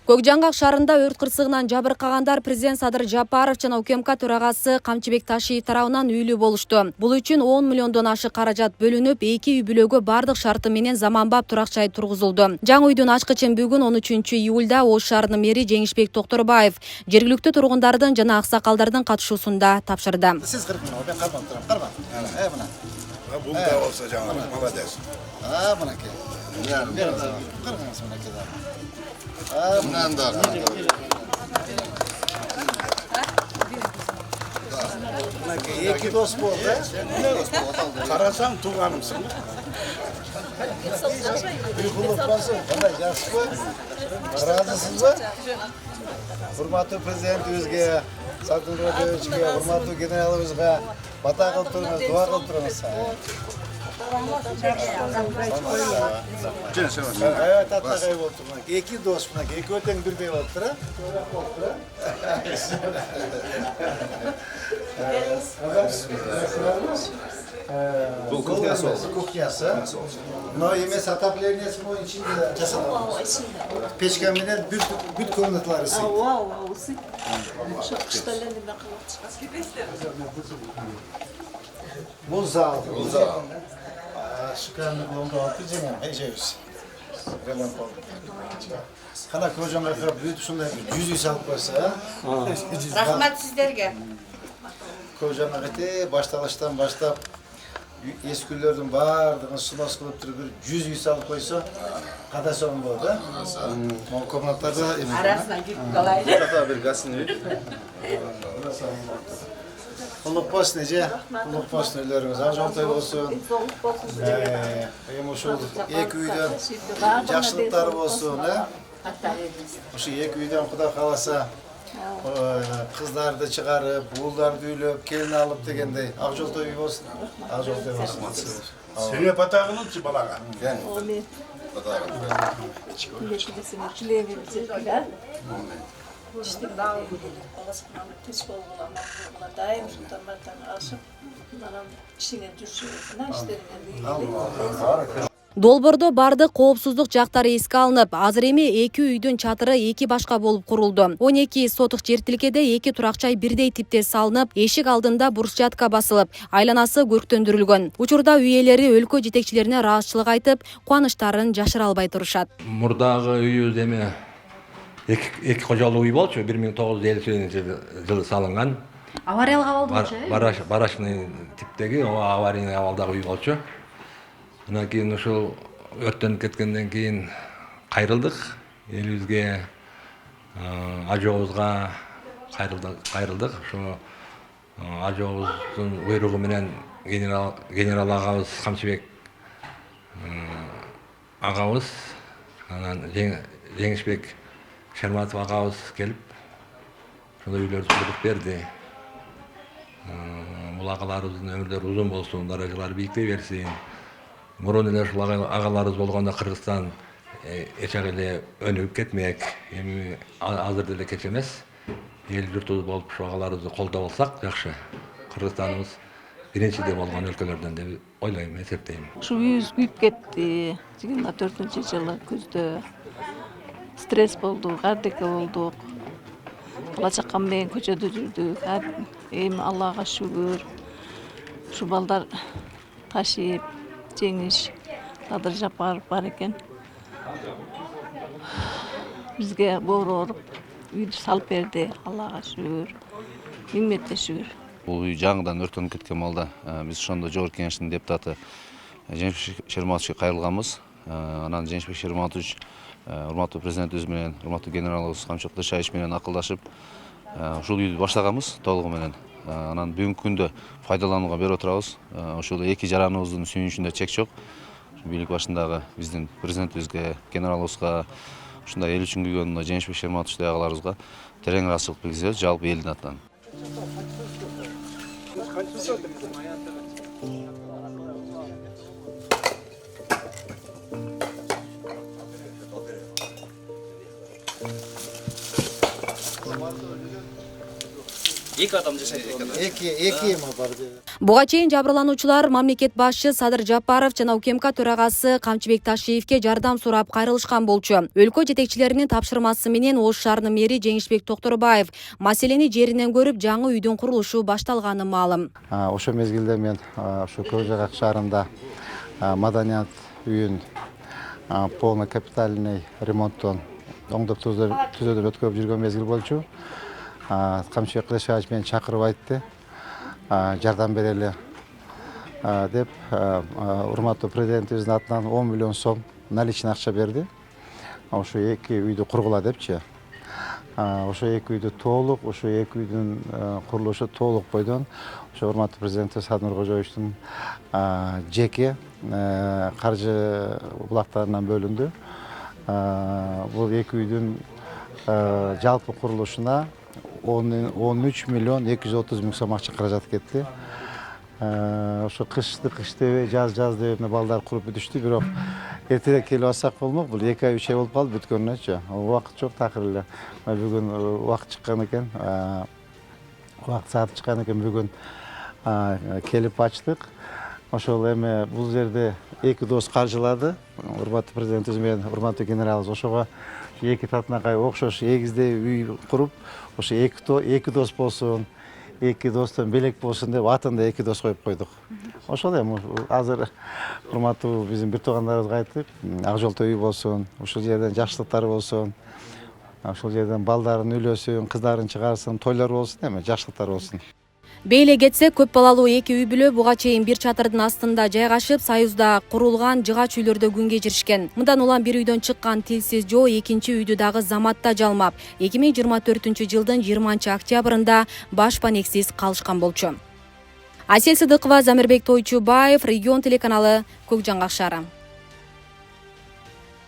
Көкжаңгак шаарында өрт кырсыгынан жабыркагандар президент Садыр Жапаров жана УКМК төрагасы Камчыбек Ташиев тарабынан үйлүү болушту. Бул үчүн 10 миллиондон ашык каражат бөлүнүп, 2 үй бүлөгө бардык шарты менен заманбап турак жай тургузулду. Жаңы үйдүн ачкычын бүгүн 13 июлда Ош шаарынын мэри Жеңишбек Токторбаев жергиликтүү тургундардын жана аксакалдардын катышуусунда тапшырды. Siz kırpın, ben karmam, karmam. Buna. Bu da olsa canım, молодец. Buna ki. Kırmaz buna ki da. Bundan da. Buna ki iki dost bu oldu. Karasam tuğanımsın. Uykuluk basın. Bana yas bu. Razısınız mı? Hurmatlı Prezident Özge, Sakın Rodovичке, hurmatlı Generalımızga, bata kılıp durunuz, dua kılıp durunuz. Evet, tatlı kayıp oldu. İki dost buna, iki öten bir bey oldu. Bu kuhyası oldu. Kuhyası. No yemes hataplerin esmi o içinde cesaret. Peşkemine büt konulatları sı. Muzal. Şıkanlık oldu altı cengem. Heyceviz. Relem oldu. Kana kocaman akar büyüt şunda 100 salıp koysa. Rahmat sizlerge. Kocaman ete baştan başlap esküllerden bardığını sulas kılıp durup 100 salıp koysa kada son oldu. O komnatlarda Arasına git kalaydı. Hatta bir gazını Kuluk olsun nece? Kuluk olsun öllerimiz. Acıntay olsun. Şu iki üyden yaşlıklar olsun. Şu iki üyden kuda kalasa kızlardı çıkarıp, buğullardı üylüp, kelin alıp degende Akjoltoy üy olsun. Akjoltoy olsun. Seni patağının çi balaga. Gel. İşte Allah'ın teşvik olmalar daim sultanlardan aşıp bunların işine düşüyorsun, işlerine Долбордо бардык коопсуздук жактары эске алынып, азыр эми 2 үйдүн чатыры 2 башка болуп курулду. 12 сотук жер тилкеде 2 туракчай бирдей типте салынып, эшик алдында брусчатка басылып, айланасы көрктөндүрүлгөн. Учурда үй ээлери өлкө жетекчилерине ыраазычылык айтып, кубанычтарын жашыра албай турушат. Мурдагы үйүбүз эми эки кожолуу үй болчу, 1950-жылы салынган. Авариялык абалдычы? Барашный типтеги, аварийный абалдагы үй болчу. Анан кийин ушул өрттөнүп кеткенден кийин кайрылдык, элибизге, ажообузга кайрылдык. Ошо ажообуздун буйругу менен генерал агабыз Камчыбек агабыз, анан Жеңишбек Шерматов агабыз келип, ошондой үйлөрдү сүрүп берди. Бул агаларыбыздын өмүрлөрү узун болсун, даражалары бийиктей берсин. Мурун эле ушул агаларыбыз болгондо Кыргызстан эчак эле өнүгүп кетмек. Эми азыр деле кеч эмес. Эл журтубуз болуп ушу агаларыбызды колдоп алсак жакшы. Кыргызстаныбыз биринчиде болгон өлкөлөрдөн деп ойлойм, эсептейм. Şu үйүбүз күйүп кетти. 24-жылы күздө стресс болду, кардеке болдук. Бала чакам менен көчөдө жүрдүк. Эми Аллага шүгүр. Ушу балдар Ташиев, Жеңиш, Садыр Жапаров бар экен. Бизге боору оруп, үйдү салып берди. Аллага шүгүр. Миң метте шүгүр. Бул үй жаңыдан өрттөнүп кеткен малда биз ошондо жогорку кеңештин депутаты Жеңишбек Шерматовичке кайрылганбыз. Анан Жеңишбек Шерматович урматтуу президентибиз менен, урматтуу генералыбыз Камчыбек Ташиевич менен акылдашып, ушул үйдү баштаганбыз толугу менен. Анан бүгүнкү күндө пайдаланууга берип отурабыз. Ушул эки жараныбыздын сүйүнүчүндө чек жок. Бийлик башындагы биздин президентибизге, генералыбызга, ушундай эл үчүн күйгөн Жеңишбек Шерматовичтей агаларыбызга терең ыраазычылык билгизебиз, жалпы элдин атынан. Эки адам жашайт болгон. Эки эми бар. Буга чейин жабырлануучулар мамлекет башчы Садыр Жапаров жана УКМК төрагасы Камчыбек Ташиевке жардам сурап кайрылышкан болчу. Өлкө жетекчилеринин тапшырмасы менен Ош шаарынын мэри Жеңишбек Токторбаев маселени жеринен көрүп жаңы үйдүн курулушу башталганы маалым. Ошо мезгилде мен ошо Көк Жайгак шаарында маданият үйүн полный капитальный ремонттон оңдоп түзөөдөн өткөрүп жүргөн мезгил болчу. Камчыбек Кылычбаев мени чакырып айтты, жардам берели деп, урматтуу президентибиздин атынан 10 миллион сом наличный акча берди. Ошо эки үйдү кургула депчи. Ошо эки үйдү толук, ошо эки үйдүн курулушу толук бойдон ошо урматтуу президентибиз Садыр Нуркожоевичтин жеке каржы булактарынан бөлүндү. Бул эки үйдүн жалпы курулушуна 13 миллион 230 миң сом акча каражат кетти. Ошо кышты дебей, жаз дебей балдар куруп бүтүштү, бирок эртерээк келип алсак болмок. Бул 2 ай 3 ай болуп калды бүткөнүнчү. Убакыт жок такыр эле. Бүгүн убакыт чыккан экен. Убакыт сааты чыккан экен, бүгүн келип ачтык. Ошол эми бул жерде эки дос каржылады. Урматтуу президентибиз менен урматтуу генералыбыз ошого эки татынакай окшош эгиздей үй куруп, ошо эки дос болсун, эки достон белек болсун деп атында эки дос коюп койдук. Ошол эми азыр урматтуу биздин бир туугандарыбызга айтып, ак жолто үй болсун, ушул жерден жакшылыктар болсун, ошол жерден балдарын үйлөсүн, кыздарын чыгарсын, тойлор болсун, эми жакшылыктар болсун. Бейле кетсе, көп балалуу эки үй бүлө буга чейин бир чатырдын астында жайгашып, Союзда курулган жыгач үйлөрдө күн кечиришкен. Мындан улам бир үйдөн чыккан Тилсиз Жоо экинчи үйдү дагы заматта жалмап, 2024-жылдын 20-октябрында баш панексиз калышкан болчу. Асель Сыдыкова, Замирбек Тойчубаев, Регион телеканалы, Көк Жаңгак шаары.